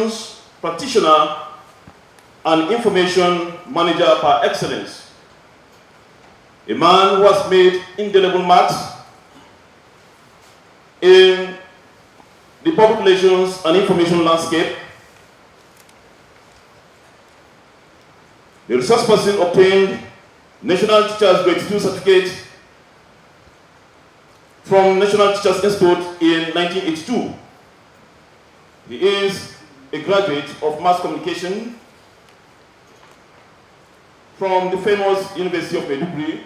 communications practitioner and information manager par excellence. A man who has made indelible marks in the public relations and information landscape. The resource person obtained National Teachers Grade 2 certificate from National Teachers Institute in 1982. He is a graduate of mass communication from the famous University of Maiduguri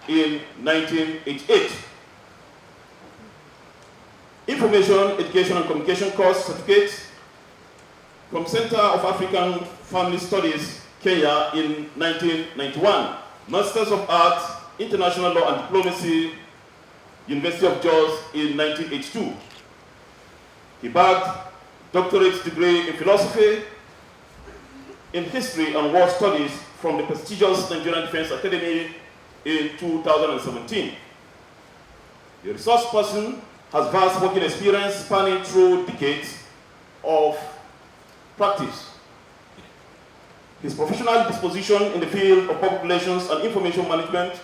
in 1988. Information, Education and Communication course certificate from Center of African Family Studies, Kenya in 1991. Masters of Arts, International Law and Diplomacy, University of Jos in 1982. He bagged doctorate degree in philosophy, in history and war studies from the prestigious Nigerian Defense Academy in 2017. The resource person has vast working experience spanning through decades of practice. His professional disposition in the field of public relations and information management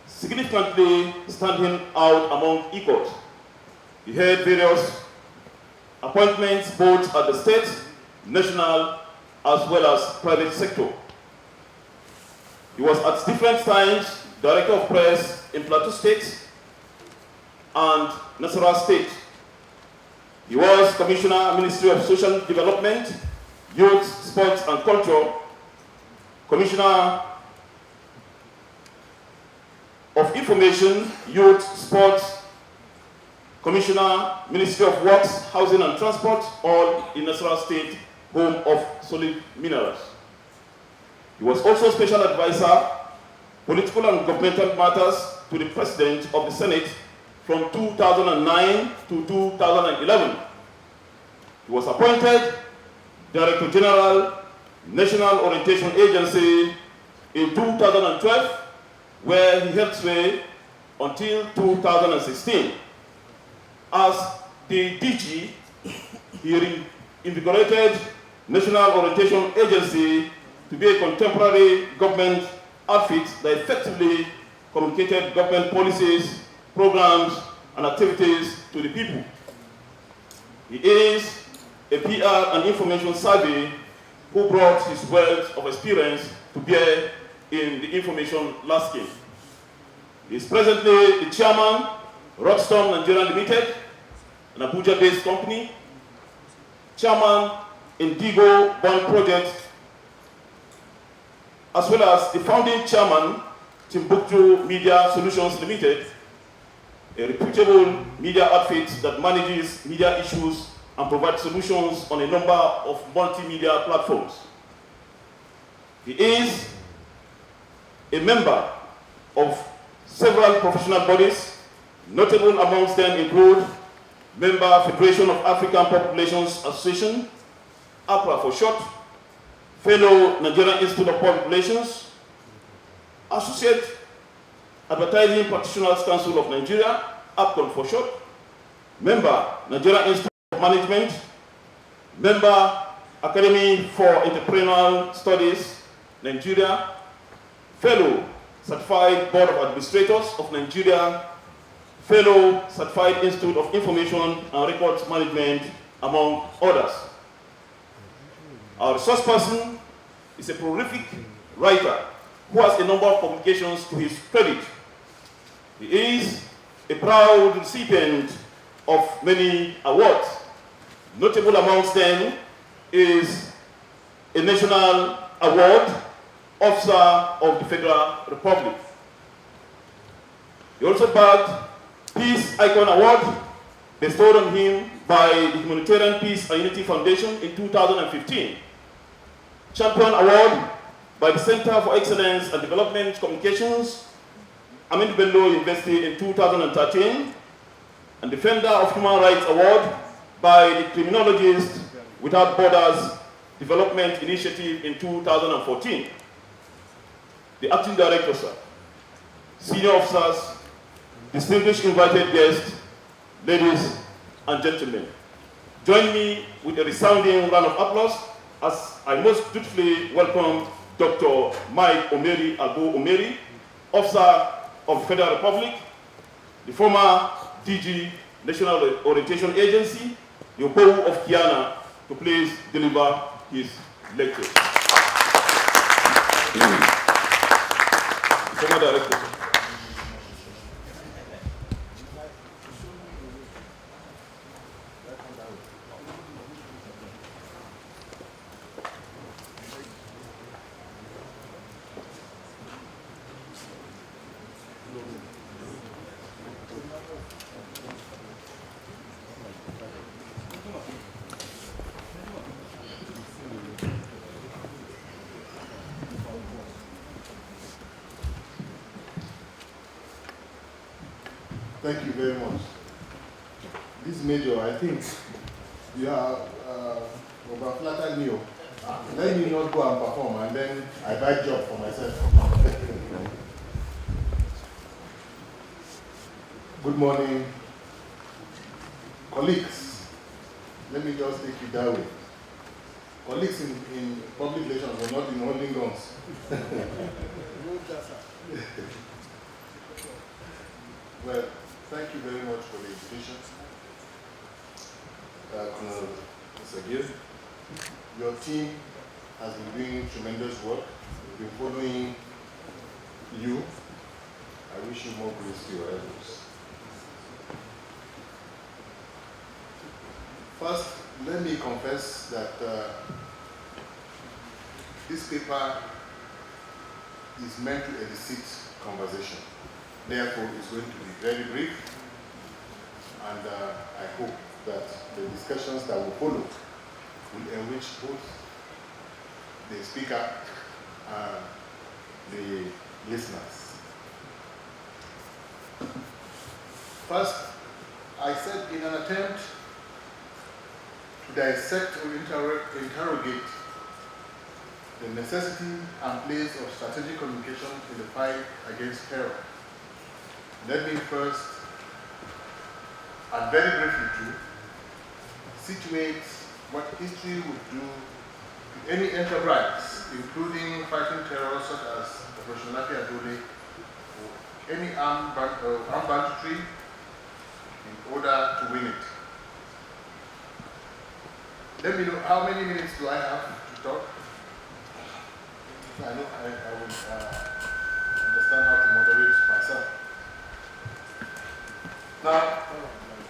significantly stand him out among equals. He held various appointments both at the state, national, as well as private sector. He was at different times Director of Press in Plateau State and Nasarawa State. He was Commissioner, Ministry of Social Development, Youth, Sports and Culture, Commissioner of Information, Youth, Sports, Commissioner, Ministry of Works, Housing and Transport, all in Nasarawa State, home of solid minerals. He was also Special Advisor, Political and Governmental Matters to the President of the Senate from 2009 to 2011. He was appointed Director General, National Orientation Agency in 2012, where he held sway until 2016. As the DG, he invigorated National Orientation Agency to be a contemporary government outfit that effectively communicated government policies, programs, and activities to the people. He is a PR and information savvy who brought his wealth of experience to bear in the information landscape. He is presently the chairman, Rockstorm Nigeria Limited, an Abuja-based company, chairman, Indigo Bond Project, as well as the founding chairman, Timbuktu Media Solutions Limited, a reputable media outfit that manages media issues and provides solutions on a number of multimedia platforms. He is a member of several professional bodies. Notable amongst them include member Federation of African Public Relations Association, APRA for short, fellow Nigerian Institute of Public Relations, associate Advertising Practitioners Council of Nigeria, APCON for short, member Nigerian Institute of Management, member Academy for Entrepreneurial Studies, Nigeria, fellow Certified Board of Administrators of Nigeria, fellow Certified Institute of Information and Records Management, among others. Our resource person is a prolific writer who has a number of publications to his credit. He is a proud recipient of many awards. Notable amongst them is a National Award, Officer of the Federal Republic. He also bagged Peace Icon Award bestowed on him by the Humanitarian Peace and Unity Foundation in 2015. Champion Award by the Center for Excellence and Development Communications, Ahmed Bello University in 2013, and Defender of Human Rights Award by the Criminologists Without Borders Development Initiative in 2014. The Acting Director, sir, senior officers, distinguished invited guests, ladies and gentlemen, Join me with a resounding round of applause as I most dutifully welcome Dr. Mike Omeri Agbo Omeri, Officer of the Federal Republic, the former DG, National Orientation Agency, the Obowu of Kiana, to please deliver his lecture. Former Director. Thank you very much. This Major, I think you are over-flattered me. Let me not go and perform, and then I buy job for myself. Good morning, colleagues. Let me just take you that way. Colleagues in public relations are not in holding guns. Well, thank you very much for the invitation. Colonel Sagir, your team has been doing tremendous work. We've been following you. I wish you more grace to your elbows. First, let me confess that this paper is meant to elicit conversation. Therefore, it's going to be very brief, and I hope that the discussions that will follow will enrich both the speaker and the listeners. First, I said in an attempt to dissect or interrogate the necessity and place of strategic communication in the fight against terror. Let me first, and very briefly too, situate what history would do to any enterprise, including fighting terror such as Operation Lafi Adole, or any armed banditry, in order to win it. Let me know how many minutes do I have to talk. I know I will understand how to moderate myself. Now,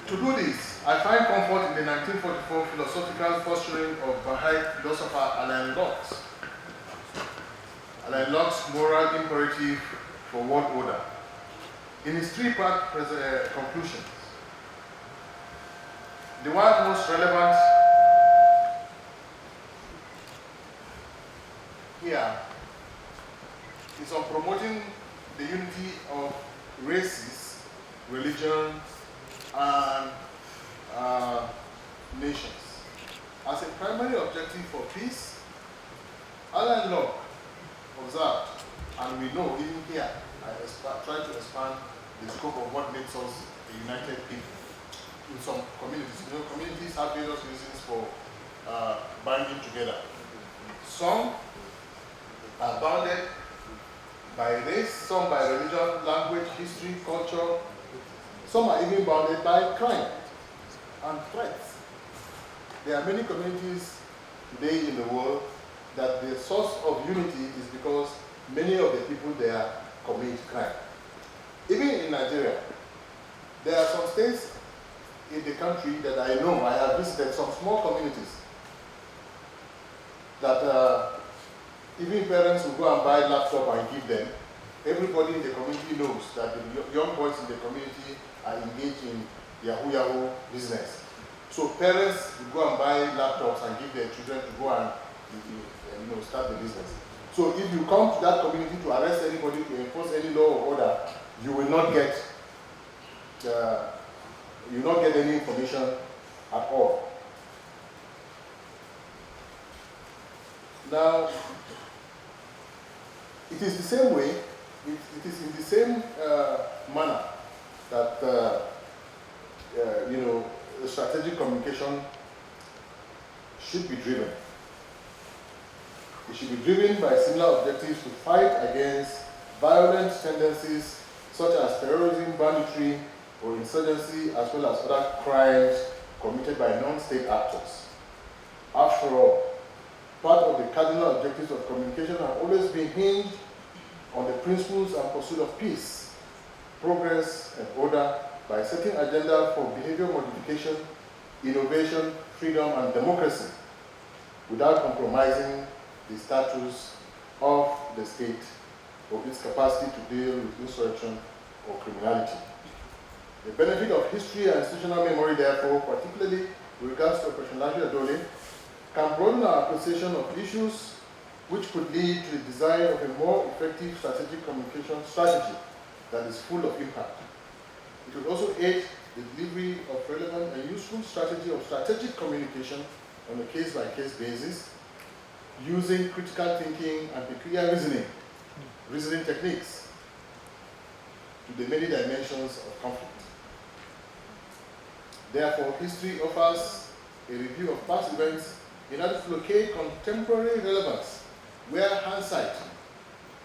to do this, I find comfort in the 1944 philosophical posturing of Baha'i philosopher Alain Locke. Alain Locke's moral imperative for world order. In his three-part conclusions, the one most relevant here is on promoting the unity of races, religions, and nations. As a primary objective for peace, Alain Locke observed, and we know even here, I try to expand the scope of what makes us a united people. In some communities, communities have various reasons for binding together. Some are bounded by race, some by religion, language, history, culture. Some are even bounded by crime and threats. There are many communities today in the world that the source of unity is because many of the people there commit crime. Even in Nigeria, there are some states in the country that I know, I have visited some small communities that even parents will go and buy a laptop and give them. Everybody in the community knows that the young boys in the community are engaged in Yahoo business. So parents will go and buy laptops and give their children to go and start the business. So if you come to that community to arrest anybody, to enforce any law or order, you will not get any information at all. Now, it is the same way, it is in the same manner that strategic communication should be driven. It should be driven by similar objectives to fight against violent tendencies such as terrorism, banditry, or insurgency, as well as other crimes committed by non-state actors. After all, part of the cardinal objectives of communication have always been hinged on the principles and pursuit of peace, progress, and order by setting agenda for behavior modification, innovation, freedom, and democracy without compromising the status of the state or its capacity to deal with insurrection or criminality. The benefit of history and institutional memory, therefore, particularly with regards to Operation Lafiya Dole, can broaden our appreciation of issues which could lead to the design of a more effective strategic communication strategy that is full of impact. It will also aid the delivery of relevant and useful strategy of strategic communication on a case-by-case basis, using critical thinking and peculiar reasoning techniques to the many dimensions of conflict. Therefore, history offers a review of past events in order to locate contemporary relevance, where hindsight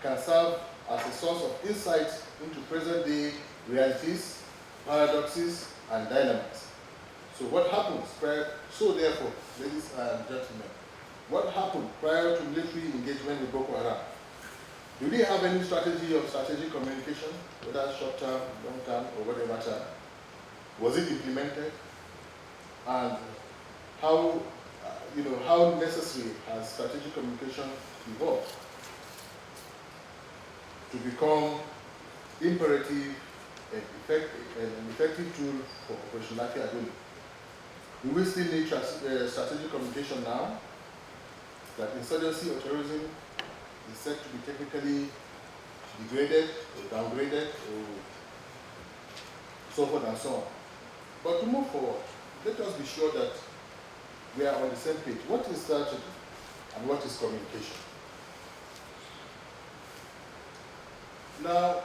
can serve as a source of insight into present-day realities, paradoxes, and dilemmas. So what happens therefore, ladies and gentlemen, what happened prior to military engagement with Boko Haram? Do they have any strategy of strategic communication, whether short-term, long-term, or whatever term? Was it implemented? And how necessary has strategic communication evolved to become imperative and an effective tool for Operation Lafiya Dole? Do we still need strategic communication now that insurgency or terrorism is said to be technically degraded or downgraded or so forth and so on? But to move forward, let us be sure that we are on the same page. What is strategy and what is communication? Now,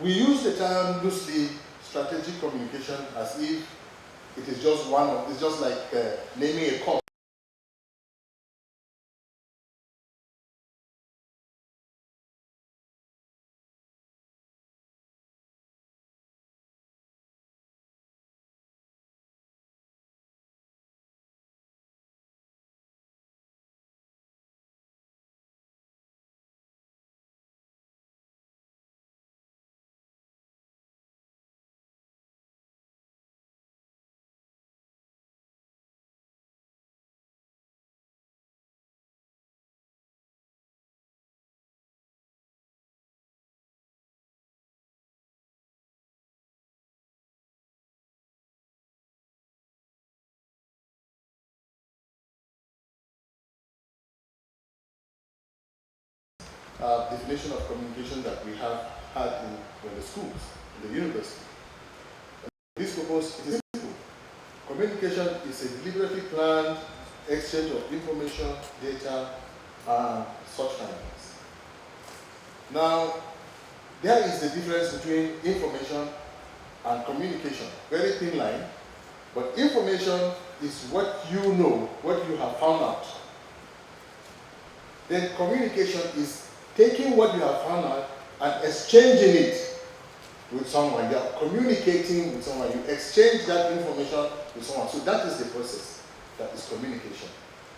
we use the term loosely, strategic communication, as if it is just it's just like naming a course. Definition of communication that we have had in the schools, in the university. This purpose is simple. Communication is a deliberately planned exchange of information, data, and such things. Now, there is the difference between information and communication. Very thin line, but information is what you know, what you have found out. Then communication is taking what you have found out and exchanging it with someone. You are communicating with someone. You exchange that information with someone. So that is the process. That is communication.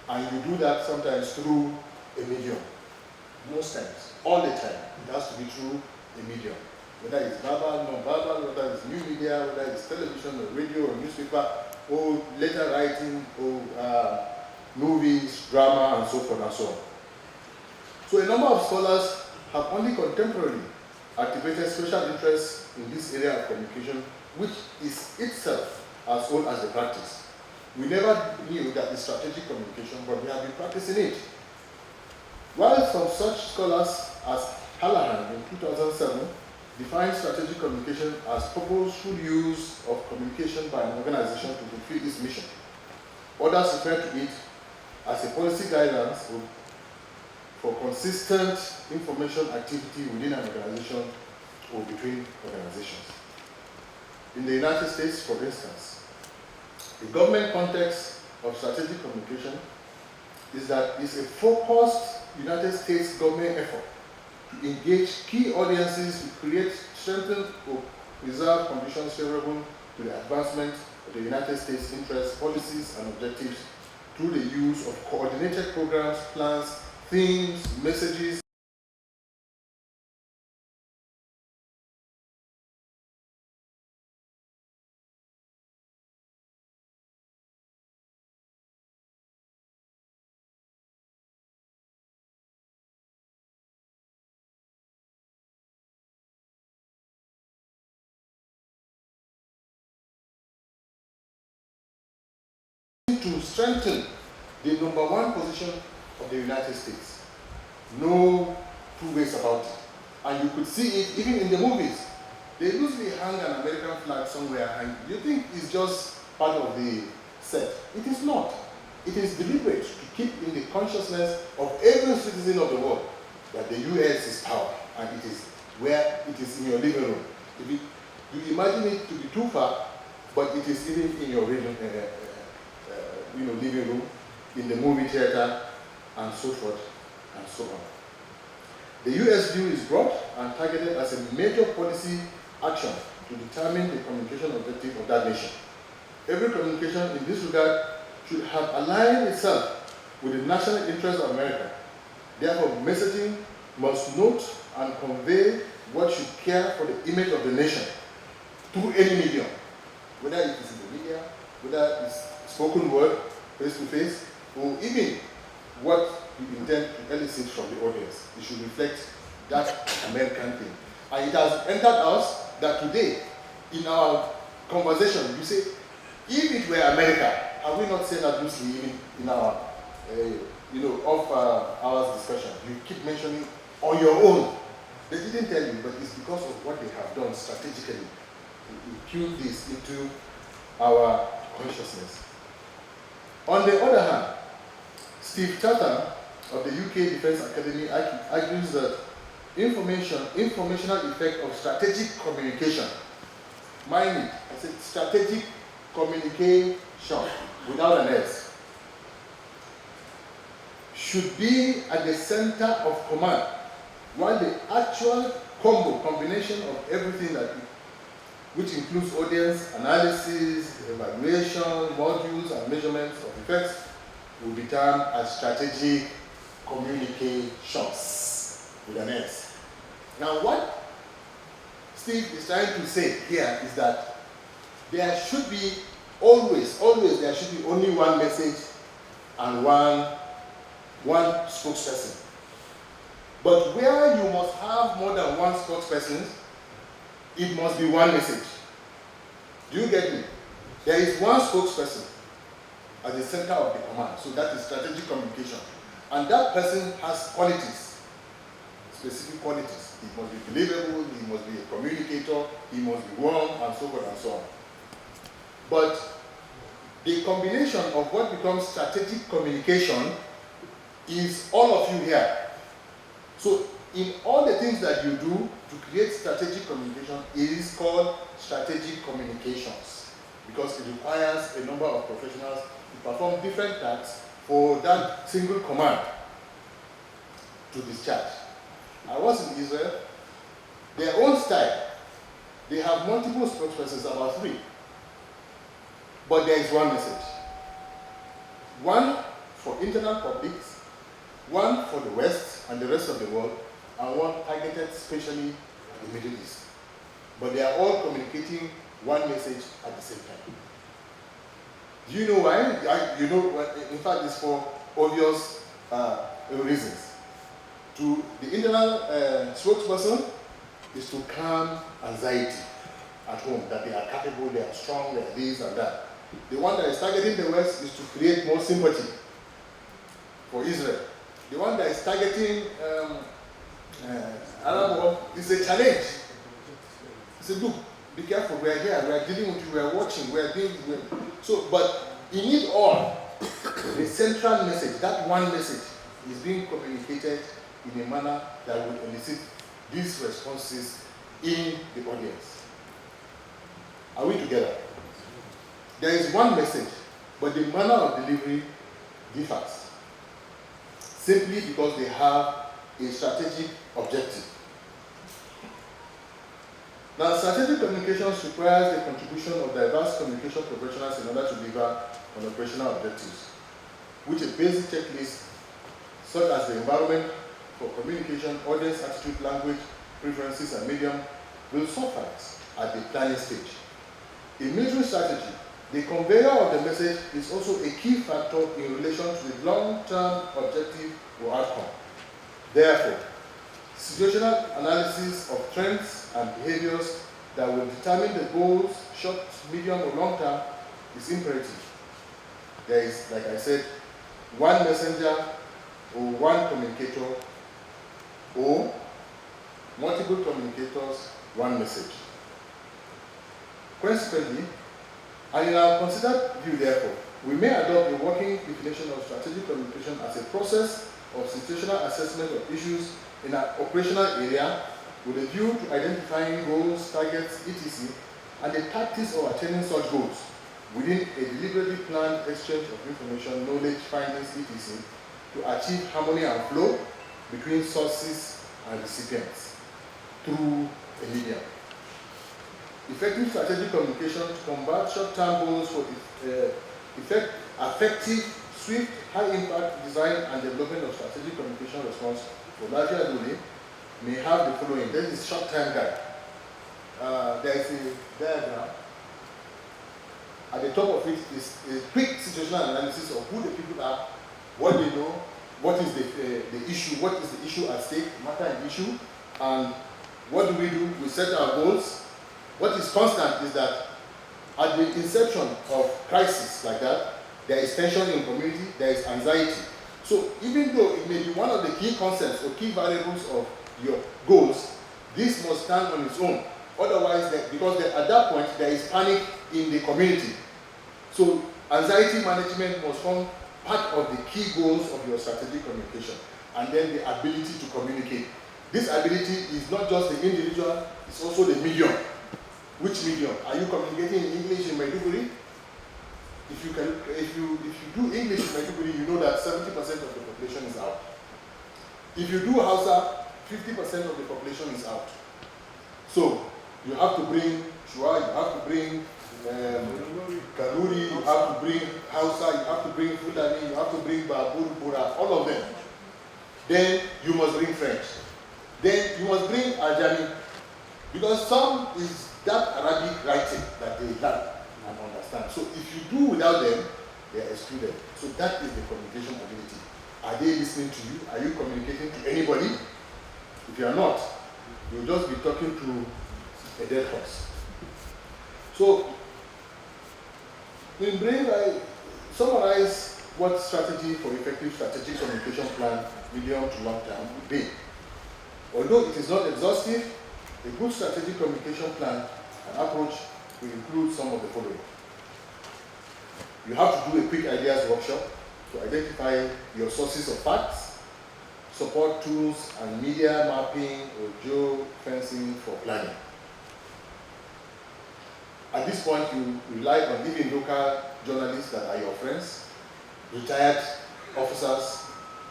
And you do that sometimes through a medium. Most times. All the time. It has to be through a medium. Whether it's verbal, non-verbal, whether it's new media, whether it's television or radio or newspaper, or letter writing, or movies, drama, and so forth and so on. So a number of scholars have only contemporarily activated special interest in this area of communication, which is itself as old as the practice. We never knew that it's strategic communication, but we have been practicing it. While some such scholars as Hallahan in 2007 defined strategic communication as purposeful use of communication by an organization to fulfill its mission. Others refer to it as a policy guidance for consistent information activity within an organization or between organizations. In the United States, for instance, The government context of strategic communication is that it's a focused United States government effort to engage key audiences to create, strengthen, or preserve conditions favorable to the advancement of the United States interests, policies, and objectives through the use of coordinated programs, plans, themes, messages, to strengthen the #1 position of the United States. No two ways about it. And you could see it even in the movies. They usually hang an American flag somewhere, and you think it's just part of the set. It is not. It is deliberate to keep in the consciousness of every citizen of the world that the US is power, and it is where it is in your living room. If you imagine it to be too far, but it is even in your living room, in the movie theater, and so forth and so on. The US view is broad and targeted as a major policy action to determine the communication objective of that nation. Every communication in this regard should have aligned itself with the national interest of America. Therefore, messaging must note and convey what should care for the image of the nation through any medium, whether it is in the media, whether it's spoken word, face-to-face, or even what you intend to elicit from the audience. It should reflect that American thing. And it has entered us that today, in our conversation, you say, if it were America, have we not said that loosely even in our, off-hours discussion? You keep mentioning on your own. They didn't tell you, but it's because of what they have done strategically. We tune this into our consciousness. On the other hand, Steve Chatham of the UK Defense Academy argues that informational effect of strategic communication, mind it, I said strategic communication without an S, should be at the center of command, while the actual combination of everything which includes audience analysis, evaluation, modules, and measurements of effects, will be termed as strategic communications with an S. Now, what Steve is trying to say here is that there should be always there should be only one message and one spokesperson. But where you must have more than one spokesperson, it must be one message. Do you get me? There is one spokesperson at the center of the command, so that is strategic communication. And that person has qualities, specific qualities. He must be believable, he must be a communicator, he must be warm, and so forth and so on. But the combination of what becomes strategic communication is all of you here. So in all the things that you do to create strategic communication, it is called strategic communications, because it requires a number of professionals to perform different tasks for that single command to discharge. I was in Israel. Their own style, they have multiple spokespersons, about 3. But there is one message. One for internal publics, one for the West and the rest of the world, and one targeted especially the Middle East. But they are all communicating one message at the same time. Do you know why? In fact, it's for obvious reasons. To the internal spokesperson is to calm anxiety at home, that they are capable, they are strong, they are this and that. The one that is targeting the West is to create more sympathy for Israel. The one that is targeting Arab world is a challenge. He said, look, be careful, we are here, we are dealing with you, we are watching, we are doing this. So, but in it all, the central message, that one message, is being communicated in a manner that will elicit these responses in the audience. Are we together? there is one message, but the manner of delivery differs, simply because they have a strategic objective. Now, strategic communications requires the contribution of diverse communication professionals in order to deliver on operational objectives, which a basic checklist such as the environment for communication, audience attitude, language, preferences, and medium will suffice at the planning stage. In military strategy, the conveyor of the message is also a key factor in relation to the long-term objective or outcome. Therefore, situational analysis of trends and behaviors that will determine the goals, short, medium, or long term, is imperative. There is, like I said, one messenger or one communicator, or multiple communicators, one message. Consequently, and in our considered view, therefore, we may adopt a working definition of strategic communication as a process of situational assessment of issues in an operational area with a view to identifying goals, targets, etc., and the tactics of attaining such goals within a deliberately planned exchange of information, knowledge, findings, etc., to achieve harmony and flow between sources and recipients through a medium. Effective strategic communication to combat short-term goals for effective, swift, high-impact design and development of strategic communication response for larger domain may have the following. This is short-term guide. There is a diagram. At the top of it is a quick situational analysis of who the people are, what they know, what is the issue, what is the issue at stake, matter and issue, and what do? We set our goals. What is constant is that at the inception of crisis like that, there is tension in community, there is anxiety. So even though it may be one of the key concepts or key variables of your goals, this must stand on its own. Otherwise, because at that point, there is panic in the community. So anxiety management must form part of the key goals of your strategic communication, and then the ability to communicate. This ability is not just the individual, it's also the medium. Which medium? Are you communicating in English in Maiduguri? If you do English in Maiduguri, you know that 70% of the population is out. If you do Hausa, 50% of the population is out. So you have to bring Shua, you have to bring Kanuri, you have to bring Hausa, you have to bring Fulani, you have to bring Babur, Bura, all of them. Then you must bring French. Then you must bring Ajami, because some is that Arabic writing that they learn and understand. So if you do without them, they are excluded. So that is the communication ability. Are they listening to you? Are you communicating to anybody? If you are not, you'll just be talking to a dead horse. So, in brief, I summarize what strategy for effective strategic communication plan, medium to long term, would be. Although it is not exhaustive, a good strategic communication plan and approach will include some of the following. You have to do a quick ideas workshop to identify your sources of facts, support tools and media mapping or geo-fencing for planning. At this point, you rely on even local journalists that are your friends, retired officers,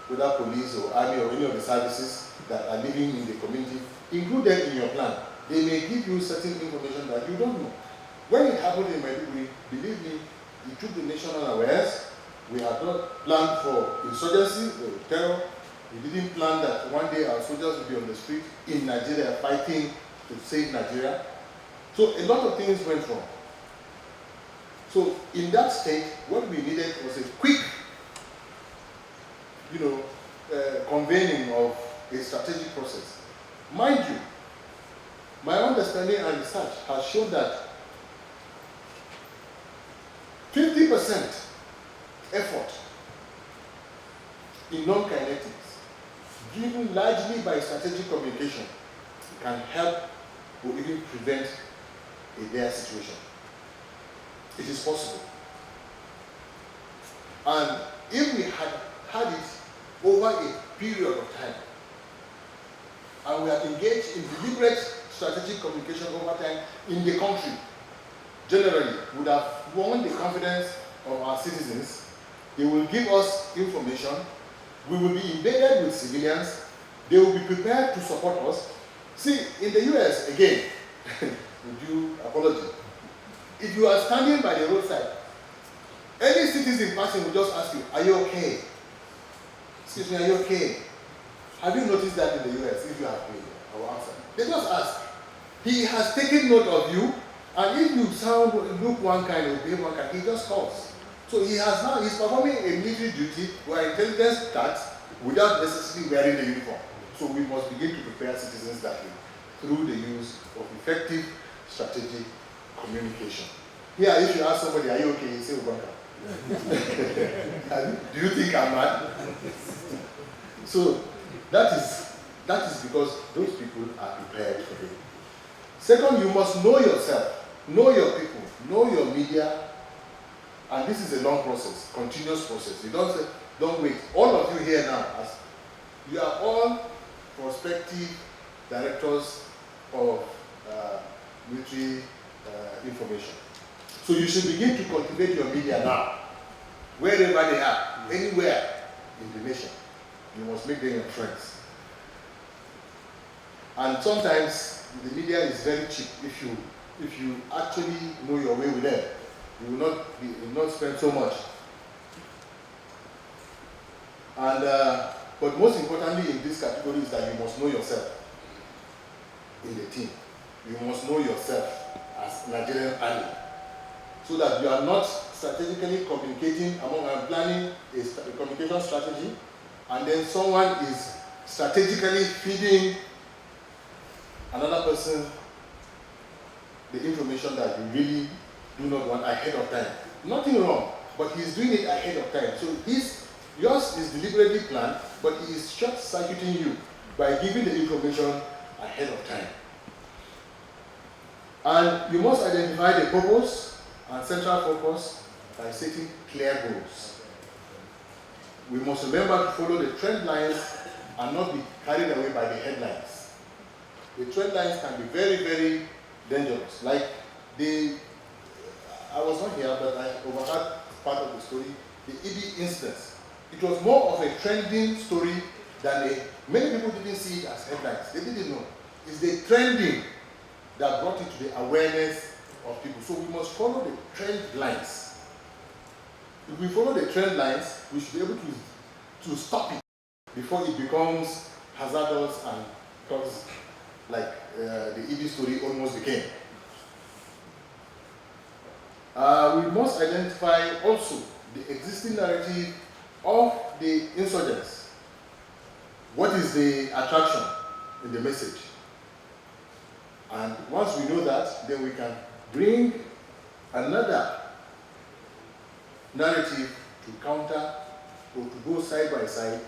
whether police or army or any of the services that are living in the community. Include them in your plan. They may give you certain information that you don't know. When it happened in Maiduguri, believe me, it took the nation unawares. We had not planned for insurgency or terror. We didn't plan that one day our soldiers would be on the street in Nigeria fighting to save Nigeria. So a lot of things went wrong. So in that state, what we needed was a quick, convening of a strategic process. Mind you, my understanding and research has shown that 50% effort in non-kinetics, driven largely by strategic communication, can help or even prevent a dire situation. It is possible. And if we had it over a period of time, and we are engaged in deliberate strategic communication over time in the country, generally would have won the confidence of our citizens. They will give us information. We will be embedded with civilians. They will be prepared to support us. See, in the US, again, with due apology, if you are standing by the roadside, any citizen passing will just ask you, are you okay? Excuse me, are you okay? Have you noticed that in the US, if you have been, I will answer. They just ask. He has taken note of you, and if you look one kind or behave one kind, he just calls. So he's performing a military duty where intelligence starts without necessarily wearing the uniform. So we must begin to prepare citizens that way through the use of effective strategic communication. Here, if you ask somebody, are you okay? You say, Ubanka. Do you think I'm mad? So that is because those people are prepared for it. Second, you must know yourself, know your people, know your media, and this is a long process, continuous process. You don't wait. All of you here now, as you are all prospective directors of military information. So you should begin to cultivate your media now, wherever they are, anywhere in the nation. You must make them your friends. And sometimes the media is very cheap if you actually know your way with them. You will not spend so much. And but most importantly in this category is that you must know yourself in the team. You must know yourself as Nigerian Army, so that you are not strategically communicating planning a communication strategy, and then someone is strategically feeding another person the information that you really do not want ahead of time. Nothing wrong, but he's doing it ahead of time. So yours is deliberately planned, but he is short-circuiting you by giving the information ahead of time. And you must identify the purpose and central focus by setting clear goals. We must remember to follow the trend lines and not be carried away by the headlines. The trend lines can be very, very dangerous. Like I was not here, but I overheard part of the story, the ED instance. It was more of a trending story than many people didn't see it as headlines. They didn't know. It's the trending that brought it to the awareness of people. So we must follow the trend lines. If we follow the trend lines, we should be able to stop it before it becomes hazardous and cause like the ED story almost became. We must identify also the existing narrative of the insurgents. What is the attraction in the message? And once we know that, then we can bring another narrative to counter or to go side by side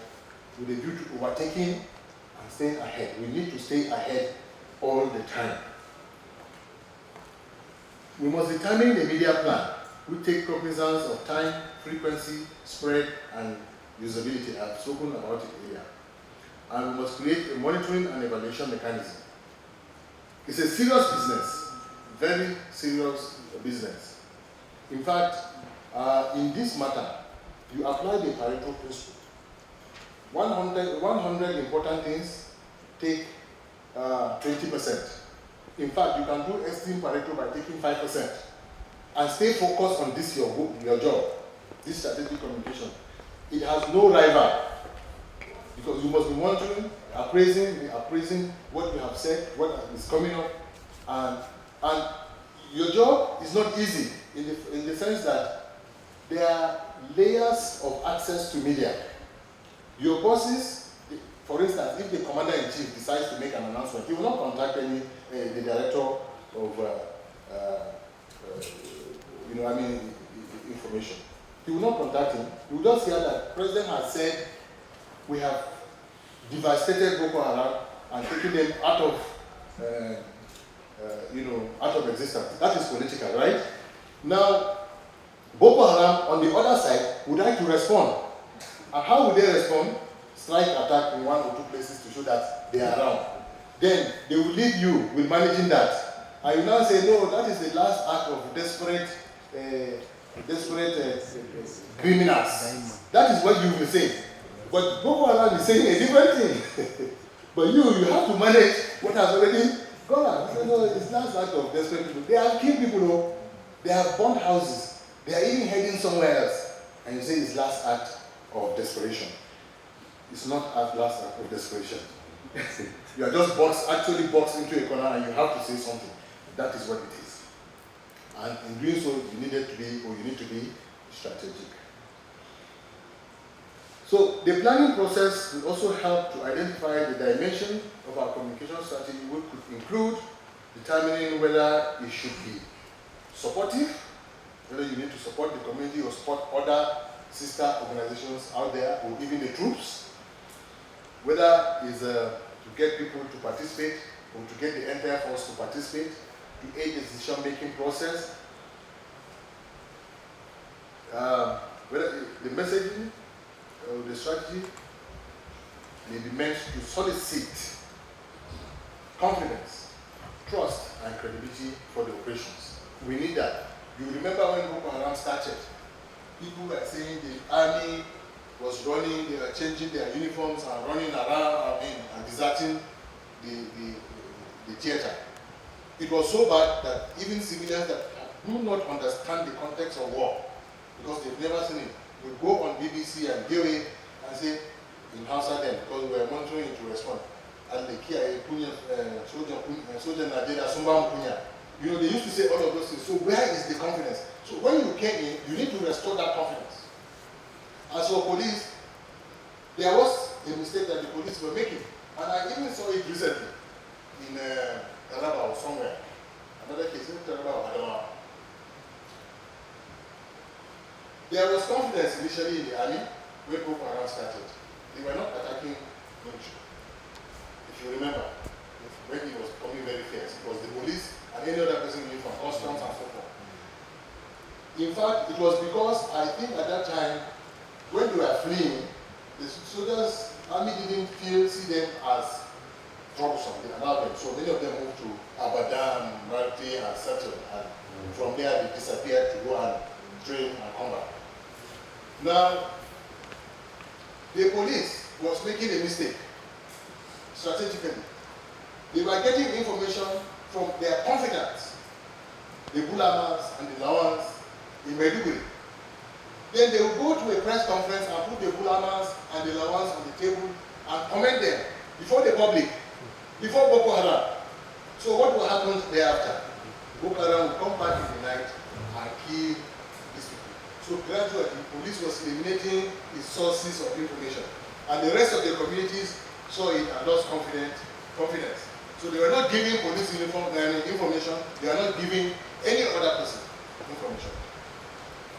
with a view to overtaking and staying ahead. We need to stay ahead all the time. We must determine the media plan. We take cognizance of time, frequency, spread, and usability. I've spoken about it earlier. And we must create a monitoring and evaluation mechanism. It's a serious business, very serious business. In fact, in this matter, you apply the Pareto principle. 100 important things take 20%. In fact, you can do extreme Pareto by taking 5% and stay focused on this, your job, this strategic communication. It has no rival because you must be monitoring, appraising what you have said, what is coming up, and your job is not easy in the sense that there are layers of access to media. Your bosses, for instance, if the commander-in-chief decides to make an announcement, he will not contact the director of information. He will not contact him. He will just hear that the president has said we have devastated Boko Haram and taken them out of existence. That is political, right? Now, Boko Haram on the other side would like to respond. And how would they respond? Strike attack in 1 or 2 places to show that they are around. Then they will leave you with managing that. And you now say, no, that is the last act of desperate criminals. That is what you will say. But Boko Haram is saying a different thing. But you have to manage what has already gone. So, no, it's last act of desperate people. They have killed people, no? They have burnt houses. They are even heading somewhere else. And you say it's last act of desperation. It's not a last act of desperation. You are just actually boxed into a corner and you have to say something. That is what it is. And in doing so, you need to be strategic. So the planning process will also help to identify the dimension of our communication strategy, which could include determining whether it should be supportive, whether you need to support the community or support other sister organizations out there, or even the troops, whether it's to get people to participate or to get the entire force to participate, to aid the decision-making process, whether the messaging or the strategy may be meant to solicit confidence, trust, and credibility for the operations. We need that. You remember when Boko Haram started, people were saying the army was running, they were changing their uniforms and running around and deserting the theater. It was so bad that even civilians that do not understand the context of war, because they've never seen it, would go on BBC and VOA and say, in Hausa then, because we were monitoring to respond, and the Kia soldier Nigeria, Sumba Kunya. You know, they used to say all of those things. So where is the confidence? So when you came in, you need to restore that confidence. As for police, there was a mistake that the police were making. And I even saw it recently in Taraba or somewhere. Another case in Taraba or Adamawa. There was confidence initially in the army when Boko Haram started. They were not attacking military. If you remember, when it was becoming very fierce, it was the police and any other person in from customs and so forth. In fact, it was because I think at that time, when they were fleeing, the soldiers, army didn't see them as troublesome. They allowed them. So many of them moved to Abadan, Marti, and settled. And from there, they disappeared to go and train and come back. Now, the police was making a mistake strategically. They were getting information from their confidants, the Bulamas and the Lawans in Maiduguri. Then they would go to a press conference and put the Bulamas and the Lawans on the table and comment them before the public, before Boko Haram. So what will happen thereafter? Boko Haram will come back in the night and kill these people. So gradually, the police was eliminating the sources of information. And the rest of the communities saw it and lost confidence. So they were not giving police information, they are not giving any other person information.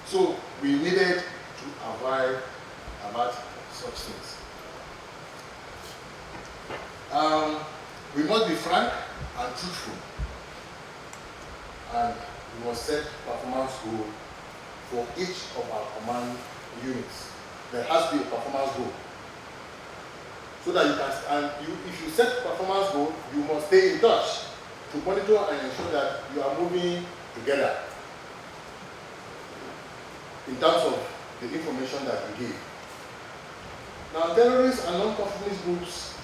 So we needed to avoid about such things. We must be frank and truthful. And we must set performance goals for each of our command units. There has to be a performance goal. So that you can, if you set performance goal, you must stay in touch to monitor and ensure that you are moving together in terms of the information that you give. Now, terrorists and non-conformist groups,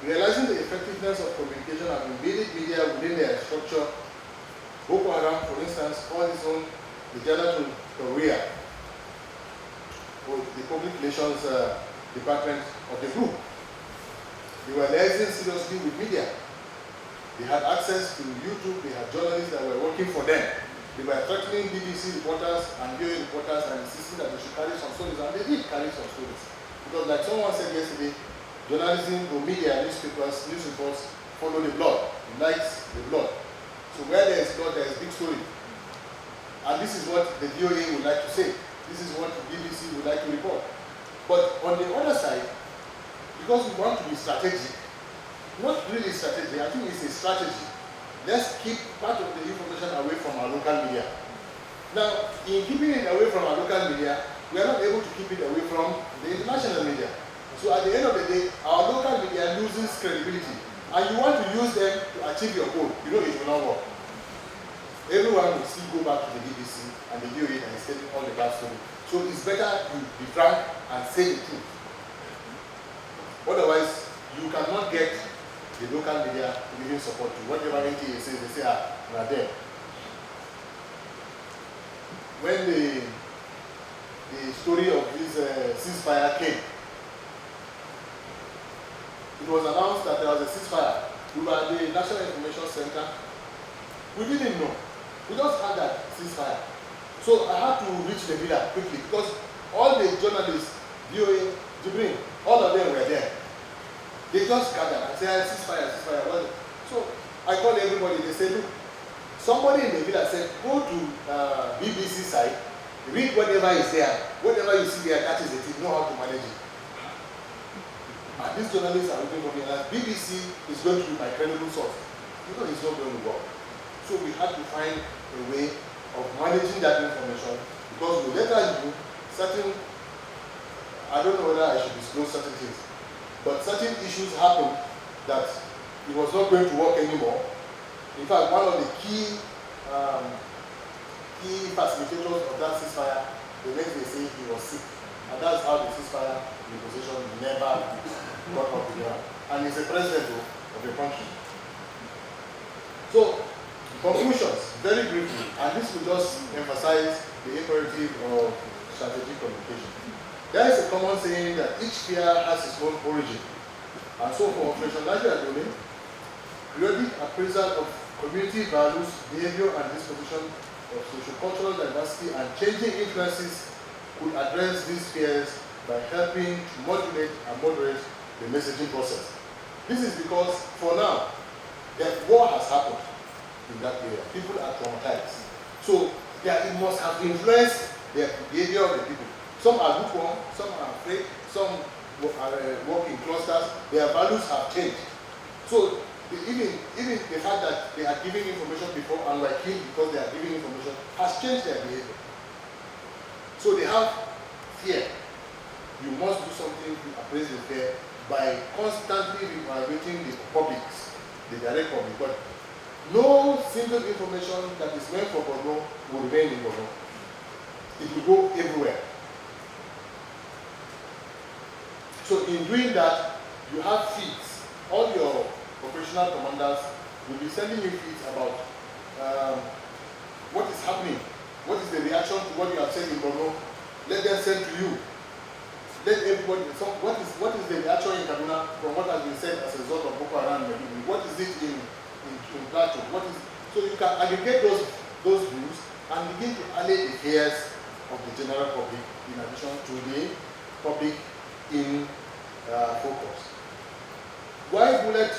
realizing the effectiveness of communication and embedded media within their structure, Boko Haram, for instance, called its own the Directorate or the Public Relations Department of the group. They were liaising seriously with media. They had access to YouTube, they had journalists that were working for them. They were threatening BBC reporters and VOA reporters and insisting that they should carry some stories, and they did carry some stories. Because like someone said yesterday, journalism or media, newspapers, news reports follow the blood. It likes the blood. So where there is blood, there is big story. And this is what the VOA would like to say. This is what the BBC would like to report. But on the other side, because we want to be strategic, not really strategic, I think it's a strategy. Let's keep part of the information away from our local media. Now, in keeping it away from our local media, we are not able to keep it away from the international media. So at the end of the day, our local media loses credibility. And you want to use them to achieve your goal. You know it will not work. everyone will still go back to the BBC and the VOA and is telling all the bad story. So it's better you be frank and say the truth. Otherwise, you cannot get the local media to even support you. Whatever NTA says, they say, ah, we are there. When the story of this ceasefire came, it was announced that there was a ceasefire. We were at the National Information Center. We didn't know. We just had that ceasefire. So I had to reach the villa quickly because all the journalists, VOA, Jibrin, all of them were there. They just gathered and said, ceasefire, ceasefire. So I called everybody. They said, look, somebody in the villa said, go to BBC site, read whatever is there. Whatever you see there, that is it. You know how to manage it. And these journalists are looking for me, and BBC is going to be my credible source. You know it's not going to work. So we had to find a way of managing that information because we later knew certain, I don't know whether I should disclose certain things, but certain issues happened that it was not going to work anymore. In fact, one of the key facilitators of that ceasefire, the next day say he was sick. And that's how the ceasefire negotiation never got off the ground. And he's the president of the country. So, conclusions, very briefly, and this will just emphasize the imperative of strategic communication. There is a common saying that each fear has its own origin. And so for Operation Nigeria Dole, periodic appraisal of community values, behavior, and disposition of socio-cultural diversity and changing influences could address these fears by helping to modulate and moderate the messaging process. This is because, for now, the war has happened in that area. People are traumatized. So, it must have influenced the behavior of the people. Some are lukewarm, some are afraid, some work in clusters. Their values have changed. So, even the fact that they are giving information before and were killed because they are giving information has changed their behavior. So they have fear. You must do something to appraise the fear by constantly evaluating the public, the direct public. But no single information that is meant for Borno will remain in Borno. It will go everywhere. So in doing that, you have feeds. All your operational commanders will be sending you feeds about what is happening. What is the reaction to what you have said in Borno? Let them send to you. Let everybody, what is the reaction in Kaduna from what has been said as a result of Boko Haram? What is it in Plateau? So you can aggregate those views and begin to allay the fears of the general public in addition to the public in focus. Why bullet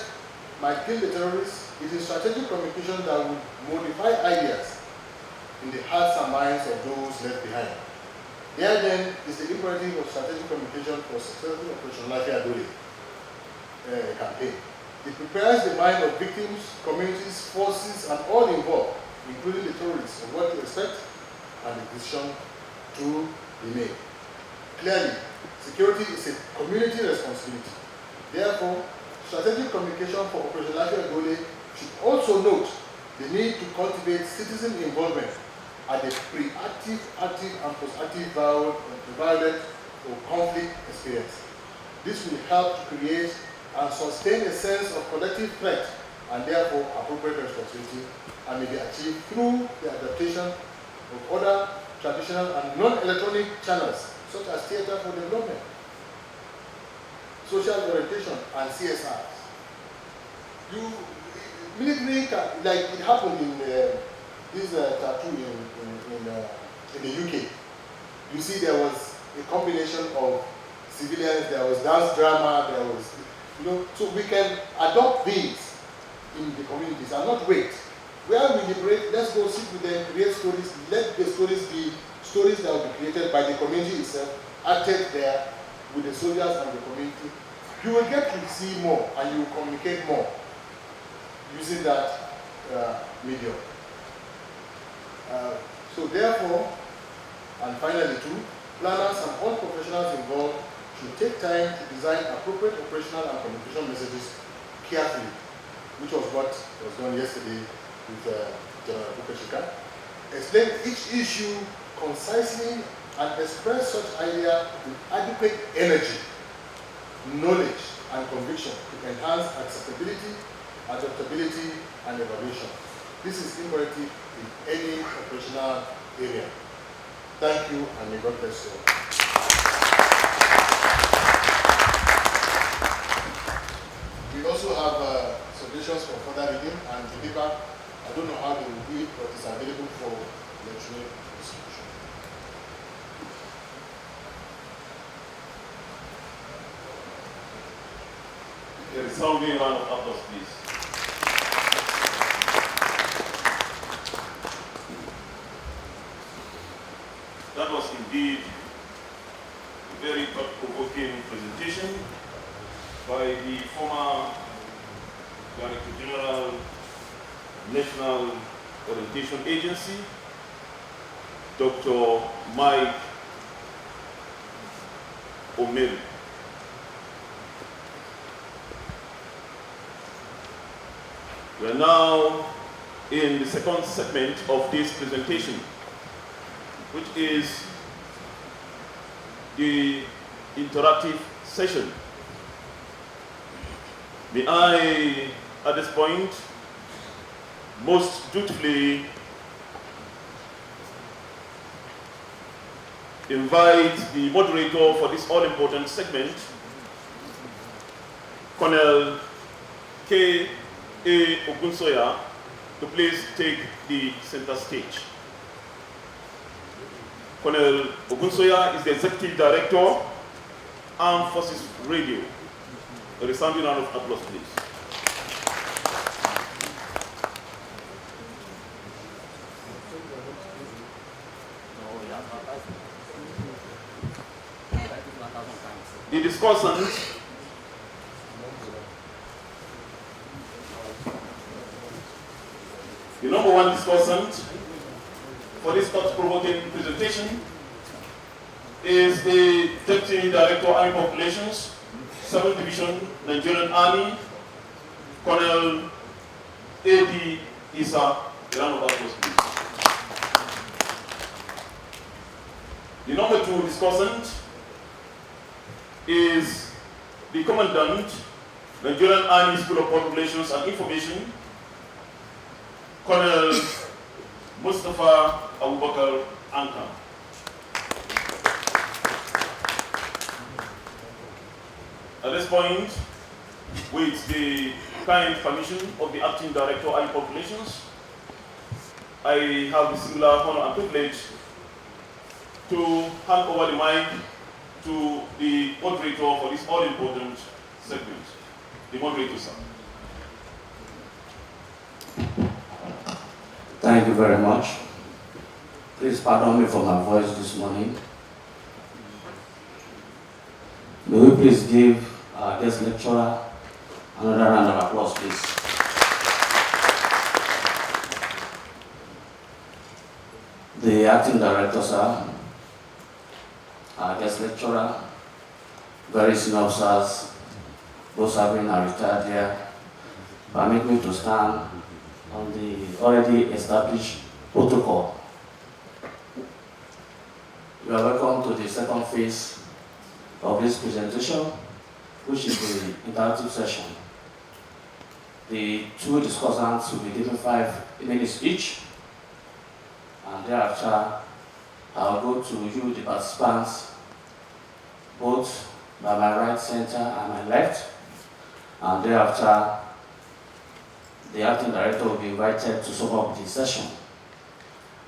might kill the terrorists? It is strategic communication that will modify ideas in the hearts and minds of those left behind. There then is the imperative of strategic communication for successful Operation Lafayette Dole campaign. It prepares the mind of victims, communities, forces, and all involved, including the terrorists, of what to expect and the decision to be made. Clearly, security is a community responsibility. Therefore, strategic communication for Operation Lafayette Dole should also note the need to cultivate citizen involvement at the pre-active, active, and post-active violent or conflict experience. This will help to create and sustain a sense of collective threat and therefore appropriate responsibility, and may be achieved through the adaptation of other traditional and non-electronic channels such as theater for development, social orientation, and CSRs. Military, like it happened in this tattoo in the UK. You see there was a combination of civilians, there was dance drama, there was, so we can adopt these in the communities and not wait. Where we liberate, let's go sit with them, create stories, let the stories be stories that will be created by the community itself, acted there with the soldiers and the community. You will get to see more and you will communicate more using that medium. So therefore, and finally too, planners and all professionals involved should take time to design appropriate operational and communication messages carefully, which was what was done yesterday with General Bukashika, explain each issue concisely and express such idea with adequate energy, knowledge, and conviction to enhance acceptability, adaptability, and evaluation. This is imperative in any operational area. Thank you, and may God bless you all. We also have suggestions for further reading, and the paper, I don't know how they will do it, but it's available for electronic distribution. A resounding round of applause, please. That was indeed a very thought-provoking presentation by the former Director General, National Orientation Agency, Dr. Mike Omeri. We are now in the second segment of this presentation, which is the interactive session. May I, at this point, most dutifully invite the moderator for this all-important segment, Colonel K. A. Ogunsoya, to please take the center stage. Colonel Ogunsoya is the Executive Director, Armed Forces Radio. A resounding round of applause, please. The discussant the number one discussant for this thought-provoking presentation is the Deputy Director, Army Populations, 7th Division, Nigerian Army, Colonel A.D. Isa. A round of applause, please. The number two discussant is the Commandant, Nigerian Army School of Populations and Information, Colonel Mustafa Abubakar Anka. At this point, with the kind permission of the Acting Director, Army Populations, I have the singular honor and privilege to hand over the mic to the moderator for this all-important segment. The moderator, sir. Thank you very much. Please pardon me for my voice this morning. May we please give our guest lecturer another round of applause, please. The acting director, sir, our guest lecturer, very senior officers, both serving and retired here, permit me to stand on the already established protocol. You are welcome to the second phase of this presentation, which is the interactive session. The two discussants will be given 5 minutes each, and thereafter I will go to you, the participants, both by my right center and my left, and thereafter the acting director will be invited to sum up the session.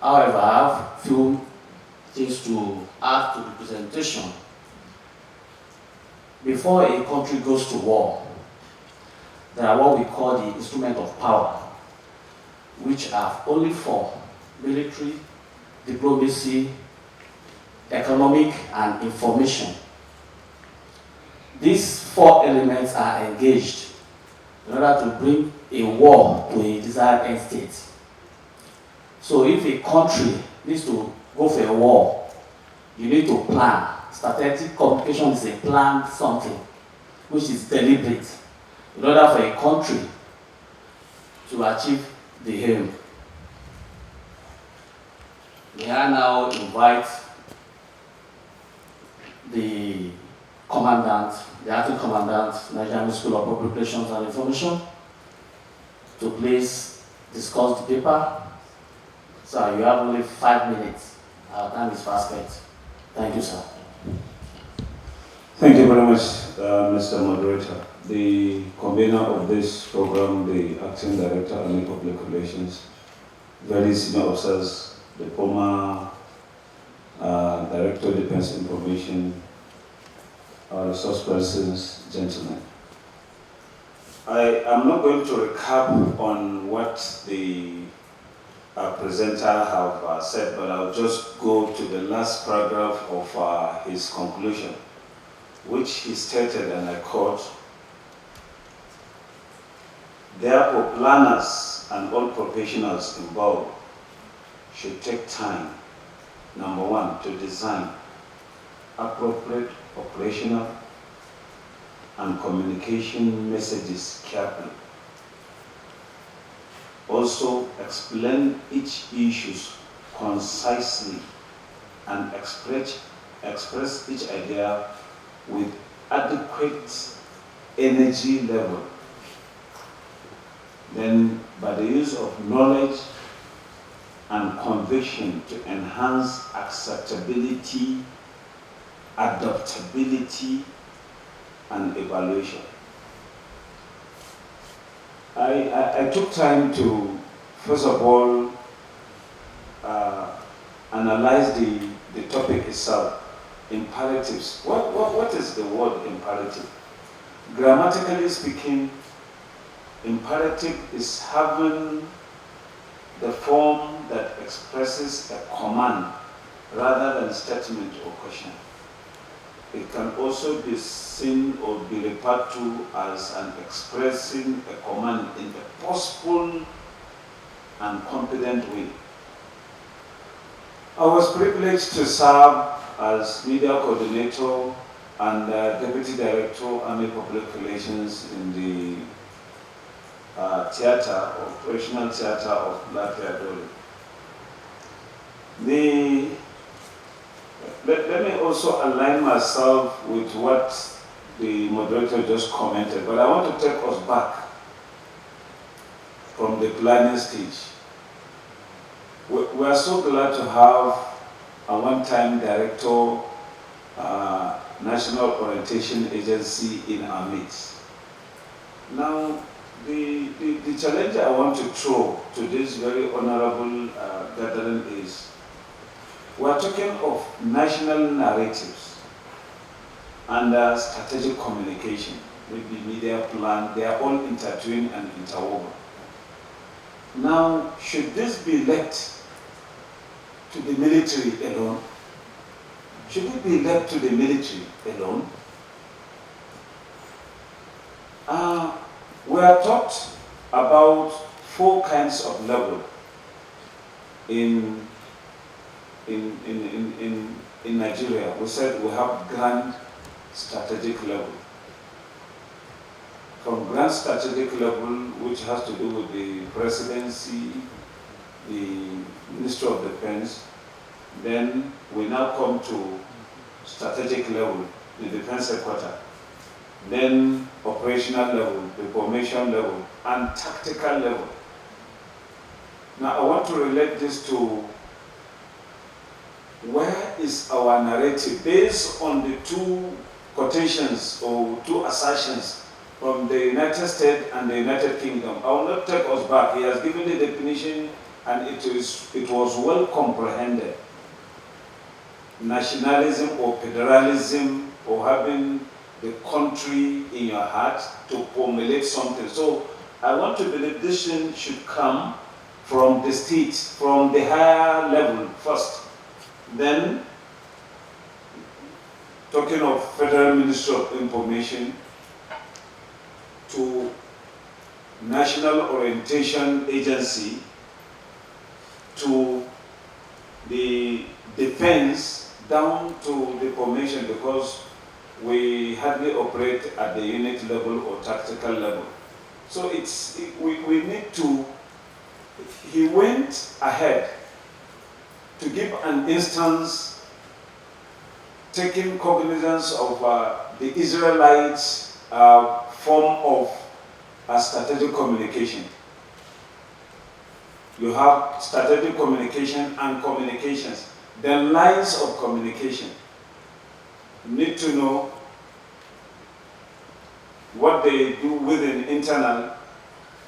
However, I have a few things to add to the presentation. Before a country goes to war, there are what we call the instruments of power, which are only 4: military, diplomacy, economic, and information. These 4 elements are engaged in order to bring a war to a desired end state. So if a country needs to go for a war, you need to plan. Strategic communication is a planned something, which is deliberate, in order for a country to achieve the aim. May I now invite the commandant, the acting commandant, Nigerian School of Public Relations and Information, to please discuss the paper. So you have only 5 minutes. Our time is fast spent. Thank you, sir. Thank you very much, Mr. Moderator. The convener of this program, the Acting Director of Public Relations, very senior officers, the former Director of Defense Information, our resource persons, gentlemen. I am not going to recap on what the presenter have said, but I'll just go to the last paragraph of his conclusion, which he stated, and I quote, "Therefore, planners and all professionals involved should take time, number one, to design appropriate operational and communication messages carefully. Also, explain each issue concisely and express each idea with adequate energy level. Then, by the use of knowledge and conviction to enhance acceptability, adaptability, and evaluation." I took time to, first of all, analyze the topic itself, imperatives. What is the word imperative? Grammatically speaking, imperative is having the form that expresses a command rather than statement or question. It can also be seen or be referred to as an expressing a command in a forceful and confident way. I was privileged to serve as media coordinator and deputy director Army Public Relations in the theater, operational theater of Lafayette. Let me also align myself with what the moderator just commented, but I want to take us back from the planning stage. We are so glad to have a one-time director, National Orientation Agency in our midst. Now, the challenge I want to throw to this very honorable gathering is, we are talking of national narratives and strategic communication, maybe media plan, they are all intertwined and interwoven. Now, should this be left to the military alone? Should it be left to the military alone? We are taught about 4 kinds of level in Nigeria. We said we have grand strategic level. From grand strategic level, which has to do with the presidency, the Ministry of Defense, then we now come to strategic level, the defense headquarters, then operational level, the formation level, and tactical level. Now I want to relate this to where is our narrative based on the 2 quotations or 2 assertions from the United States and the United Kingdom. I will not take us back. He has given the definition and it was well comprehended. Nationalism or federalism or having the country in your heart to formulate something. So I want to believe this thing should come from the state, from the higher level first. Then, talking of Federal Ministry of Information to National Orientation Agency to the defense down to the formation, because we hardly operate at the unit level or tactical level. So we need to, he went ahead to give an instance, taking cognizance of the Israelites' form of strategic communication. You have strategic communication and communications. The lines of communication. You need to know what they do within internal,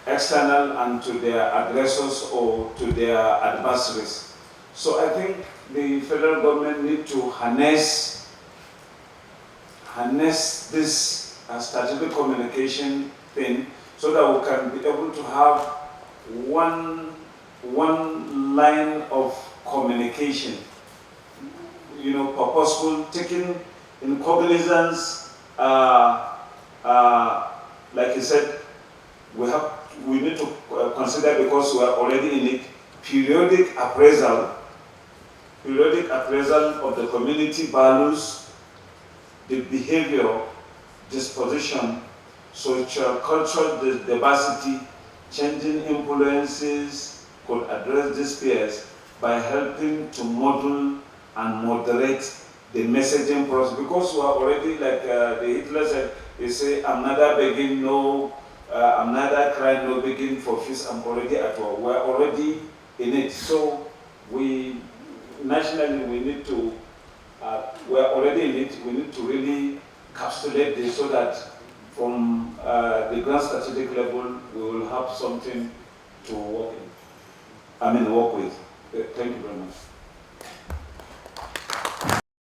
external, and to their aggressors or to their adversaries. So I think the federal government need to harness this strategic communication thing so that we can be able to have one line of communication, you know, purposeful, taking in cognizance, like you said, we need to consider, because we are already in it, periodic appraisal of the community values, the behavior, disposition, social, cultural diversity, changing influences could address these fears by helping to model and moderate the messaging process. Because we are already, like the Hitler said, they say, I'm neither begging, no, I'm neither crying, no begging for peace, I'm already at war. We're already in it. So we, nationally, we need to, we're already in it, we need to really capsulate this so that from the grand strategic level, we will have something to work with. Thank you very much.